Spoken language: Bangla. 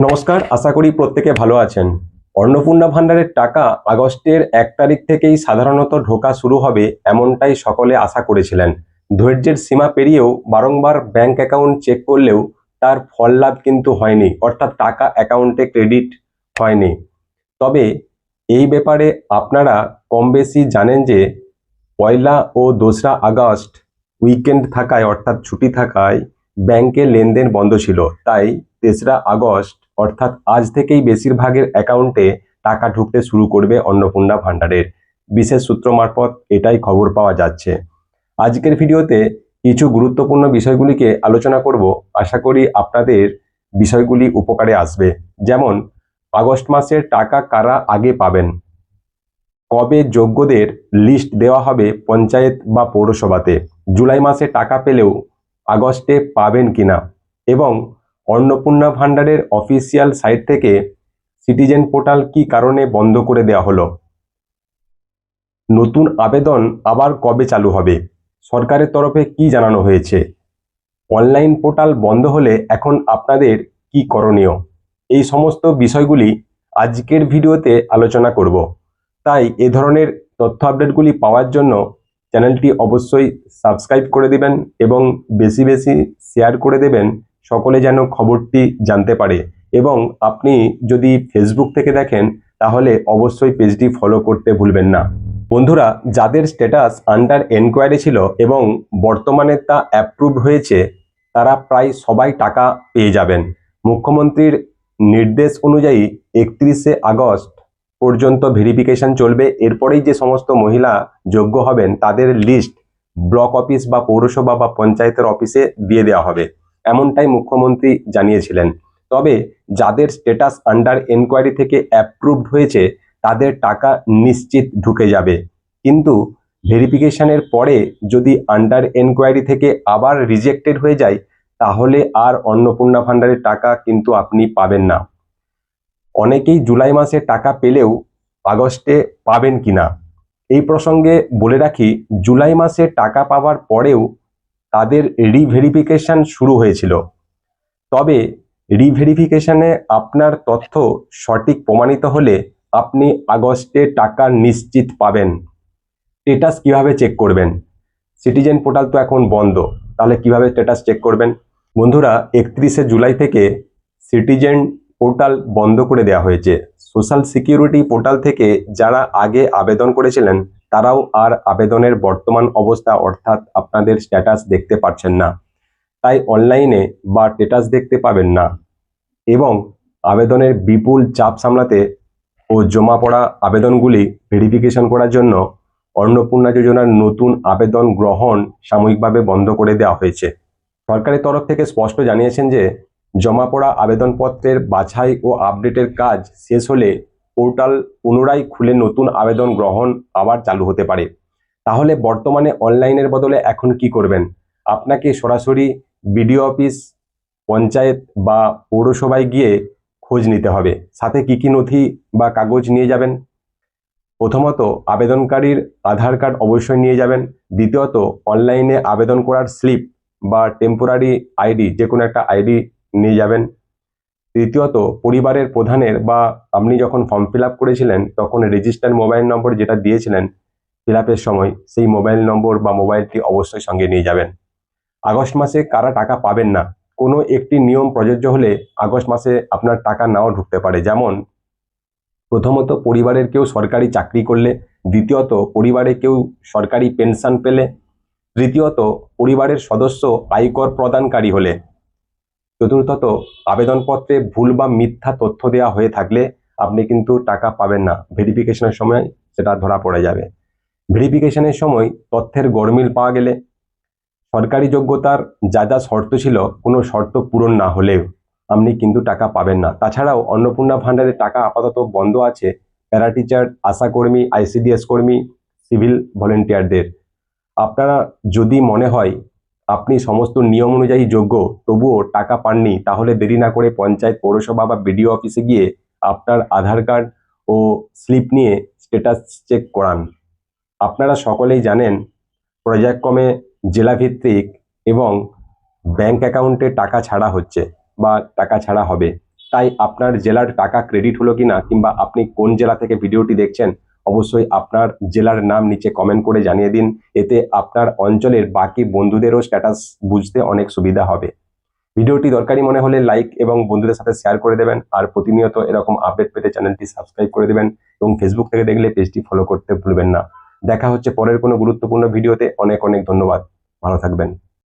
নমস্কার, আশা করি প্রত্যেকে ভালো আছেন। অন্নপূর্ণা ভান্ডারের টাকা আগস্টের 1 তারিখ থেকেই সাধারণত ঢোকা শুরু হবে এমনটাই সকলে আশা করেছিলেন। ধৈর্যের সীমা পেরিয়েও বারংবার ব্যাংক অ্যাকাউন্ট চেক করলেও তার ফল লাভ কিন্তু হয়নি, অর্থাৎ টাকা অ্যাকাউন্টে ক্রেডিট হয়নি। তবে এই ব্যাপারে আপনারা কম বেশি জানেন যে পয়লা ও 2রা আগস্ট উইকেন্ড থাকায় অর্থাৎ ছুটি থাকায় ব্যাংকে লেনদেন বন্ধ ছিল। তাই 3রা আগস্ট অর্থাৎ আজ থেকেই বেশিরভাগের অ্যাকাউন্টে টাকা ঢুকতে শুরু করবে অন্নপূর্ণা ভান্ডারের। বিশেষ সূত্র মারফত এটাই খবর পাওয়া যাচ্ছে। আজকের ভিডিওতে কিছু গুরুত্বপূর্ণ বিষয়গুলিকে আলোচনা করব। আশা করি আপনাদের বিষয়গুলি উপকারে আসবে। যেমন আগস্ট মাসের টাকা কারা আগে পাবেন, কবে যোগ্যদের লিস্ট দেওয়া হবে পঞ্চায়েত বা পৌরসভাতে, জুলাই মাসে টাকা পেলেও আগস্টে পাবেন কিনা, এবং অন্নপূর্ণা ভান্ডারের অফিসিয়াল সাইট থেকে সিটিজেন পোর্টাল কি কারণে বন্ধ করে দেওয়া হলো, নতুন আবেদন আবার কবে চালু হবে, সরকারের তরফে কি জানানো হয়েছে, অনলাইন পোর্টাল বন্ধ হলে এখন আপনাদের কি করণীয়, এই সমস্ত বিষয়গুলি আজকের ভিডিওতে আলোচনা করব। তাই এ ধরনের তথ্য আপডেটগুলি পাওয়ার জন্য চ্যানেলটি অবশ্যই সাবস্ক্রাইব করে দিবেন এবং বেশি বেশি শেয়ার করে দেবেন, সকলে যেন খবরটি জানতে পারে। এবং আপনি যদি ফেসবুক থেকে দেখেন তাহলে অবশ্যই পেজটি ফলো করতে ভুলবেন না। বন্ধুরা, যাদের স্ট্যাটাস আন্ডার এনকোয়ারি ছিল এবং বর্তমানে তা অ্যাপ্রুভ হয়েছে তারা প্রায় সবাই টাকা পেয়ে যাবেন। মুখ্যমন্ত্রীর নির্দেশ অনুযায়ী 31শে আগস্ট পর্যন্ত ভেরিফিকেশন চলবে। এরপরেই যে সমস্ত মহিলা যোগ্য হবেন তাদের লিস্ট ব্লক অফিস বা পৌরসভা বা পঞ্চায়েতের অফিসে দিয়ে দেওয়া হবে, এমনটাই মুখ্যমন্ত্রী জানিয়েছিলেন। তবে যাদের স্ট্যাটাস আন্ডার এনকোয়ারি থেকে অ্যাপ্রুভড হয়েছে তাদের টাকা নিশ্চিত ঢুকে যাবে। কিন্তু ভেরিফিকেশনের পরে যদি আন্ডার এনকোয়ারি থেকে আবার রিজেক্টেড হয়ে যায় তাহলে আর অন্নপূর্ণা ভান্ডারের টাকা কিন্তু আপনি পাবেন না। অনেকেই জুলাই মাসে টাকা পেলেও আগস্টে পাবেন কিনা, এই প্রসঙ্গে বলে রাখি, জুলাই মাসে টাকা পাওয়ার পরেও তাদের রিভেরিফিকেশন শুরু হয়েছিল। তবে রিভেরিফিকেশনে আপনার তথ্য সঠিক প্রমাণিত হলে আপনি আগস্টে টাকা নিশ্চিত পাবেন। স্ট্যাটাস কিভাবে চেক করবেন? সিটিজেন পোর্টাল তো এখন বন্ধ, তাহলে কিভাবে স্ট্যাটাস চেক করবেন? বন্ধুরা, 31শে জুলাই থেকে সিটিজেন পোর্টাল বন্ধ করে দেওয়া হয়েছে। সোশ্যাল সিকিউরিটি পোর্টাল থেকে যারা আগে আবেদন করেছিলেন তারাও আর আবেদনের বর্তমান অবস্থা অর্থাৎ আপনাদের স্ট্যাটাস দেখতে পাচ্ছেন না। তাই অনলাইনে বা স্ট্যাটাস দেখতে পাবেন না এবং আবেদনের বিপুল চাপ সামলাতে ও জমা পড়া আবেদনগুলি ভেরিফিকেশন করার জন্য অন্নপূর্ণা যোজনার নতুন আবেদন গ্রহণ সাময়িকভাবে বন্ধ করে দেওয়া হয়েছে। সরকারের তরফ থেকে স্পষ্ট জানিয়েছেন যে জমা পড়া আবেদনপত্রের বাছাই ও আপডেটের কাজ শেষ হলে পোর্টাল পুনরায় খুলে নতুন আবেদন গ্রহণ আবার চালু হতে পারে। তাহলে বর্তমানে অনলাইনের বদলে এখন কি করবেন? আপনাকে সরাসরি বিডিও অফিস, পঞ্চায়েত বা পৌরসভায় গিয়ে খোঁজ নিতে হবে। সাথে কি কি নথি বা কাগজ নিয়ে যাবেন? প্রথমত, আবেদনকারীর আধার কার্ড অবশ্যই নিয়ে যাবেন। দ্বিতীয়ত, অনলাইনে আবেদন করার স্লিপ বা টেম্পোরারি আইডি, যে কোনো একটা আইডি নিয়ে যাবেন। তৃতীয়ত, পরিবারের প্রধানের বা আপনি যখন ফর্ম ফিল আপ করেছিলেন তখন রেজিস্টার্ড মোবাইল নম্বর যেটা দিয়েছিলেন ফিল আপের সময়, সেই মোবাইল নম্বর বা মোবাইলটি অবশ্যই সঙ্গে নিয়ে যাবেন। আগস্ট মাসে কারা টাকা পাবেন না, কোনো একটি নিয়ম প্রযোজ্য হলে আগস্ট মাসে আপনার টাকা নাও ঢুকতে পারে। যেমন প্রথমত, পরিবারের কেউ সরকারি চাকরি করলে, দ্বিতীয়ত পরিবারে কেউ সরকারি পেনশন পেলে, তৃতীয়ত পরিবারের সদস্য আয়কর প্রদানকারী হলে, চতুর্থত আবেদনপত্রে ভুল বা মিথ্যা তথ্য দেওয়া হয়ে থাকলে আপনি কিন্তু টাকা পাবেন না। ভেরিফিকেশনের সময় সেটা ধরা পড়ে যাবে। ভেরিফিকেশনের সময় তথ্যের গরমিল পাওয়া গেলে, সরকারি যোগ্যতার যা যা শর্ত ছিল কোনো শর্ত পূরণ না হলেও আপনি কিন্তু টাকা পাবেন না। তাছাড়াও অন্নপূর্ণা ভান্ডারের টাকা আপাতত বন্ধ আছে প্যারা টিচার, আশাকর্মী, আইসিডিএস কর্মী, সিভিল ভলেন্টিয়ারদের। আপনারা যদি মনে হয় আপনি সমস্ত নিয়ম অনুযায়ী যোগ্য তবুও টাকা পাননি, তাহলে দেরি না করে পঞ্চায়েত, পৌরসভা বা বিডিও অফিসে গিয়ে আপনার আধার কার্ড ও স্লিপ নিয়ে স্ট্যাটাস চেক করান। আপনারা সকলেই জানেন পর্যায়ক্রমে জেলাভিত্তিক এবং ব্যাংক অ্যাকাউন্টে টাকা ছাড়া হচ্ছে বা টাকা ছাড়া হবে। তাই আপনার জেলার টাকা ক্রেডিট হলো কিনা কিংবা আপনি কোন জেলা থেকে ভিডিওটি দেখছেন অবশ্যই আপনার জেলার নাম নিচে কমেন্ট করে জানিয়ে দিন। এতে আপনার অঞ্চলের বাকি বন্ধুদেরও স্ট্যাটাস বুঝতে অনেক সুবিধা হবে। ভিডিওটি দরকারি মনে হলে লাইক এবং বন্ধুদের সাথে শেয়ার করে দেবেন। আর প্রতিনিয়ত এরকম আপডেট পেতে চ্যানেলটি সাবস্ক্রাইব করে দেবেন এবং ফেসবুক থেকে দেখলে পেজটি ফলো করতে ভুলবেন না। দেখা হচ্ছে পরের কোনো গুরুত্বপূর্ণ ভিডিওতে। অনেক অনেক ধন্যবাদ। ভালো থাকবেন।